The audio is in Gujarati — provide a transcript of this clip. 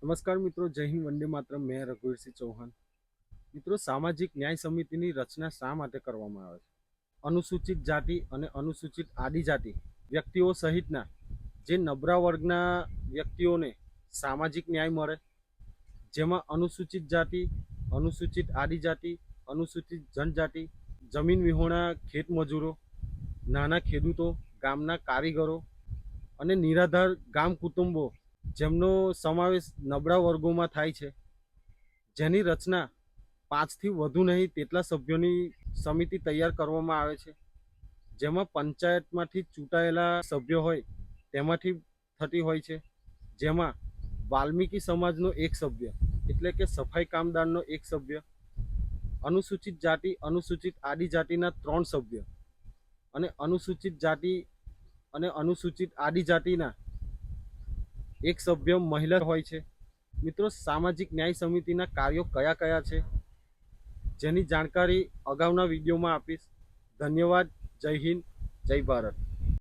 નમસ્કાર મિત્રો, જય હિન્દ, વંદે માતરમ. મેં રઘુવીરસિંહ ચૌહાણ. મિત્રો, સામાજિક ન્યાય સમિતિની રચના શા માટે કરવામાં આવે છે? અનુસૂચિત જાતિ અને અનુસૂચિત આદિજાતિ વ્યક્તિઓ સહિતના જે નબળા વર્ગના વ્યક્તિઓને સામાજિક ન્યાય મળે, જેમાં અનુસૂચિત જાતિ, અનુસૂચિત આદિજાતિ, અનુસૂચિત જનજાતિ, જમીન વિહોણા ખેત મજૂરો, નાના ખેડૂતો, ગામના કારીગરો અને નિરાધાર ગામ કુટુંબો જેમનો સમાવેશ નબળા વર્ગોમાં થાય છે, જેની રચના 5થી વધુ નહીં તેટલા સભ્યોની સમિતિ તૈયાર કરવામાં આવે છે, જેમાં પંચાયતમાંથી ચૂંટાયેલા સભ્યો હોય તેમાંથી થતી હોય છે, જેમાં વાલ્મીકી સમાજનો એક સભ્ય એટલે કે સફાઈ કામદારનો એક સભ્ય, અનુસૂચિત જાતિ અનુસૂચિત આદિજાતિના 3 સભ્ય અને અનુસૂચિત જાતિ અને અનુસૂચિત આદિજાતિના એક સભ્ય મહિલા હોય છે. મિત્રો, સામાજિક ન્યાય સમિતિના કાર્યો કયા કયા છે જેની જાણકારી અગાઉના વિડીયોમાં આપીશ. ધન્યવાદ. જય હિન્દ, જય ભારત.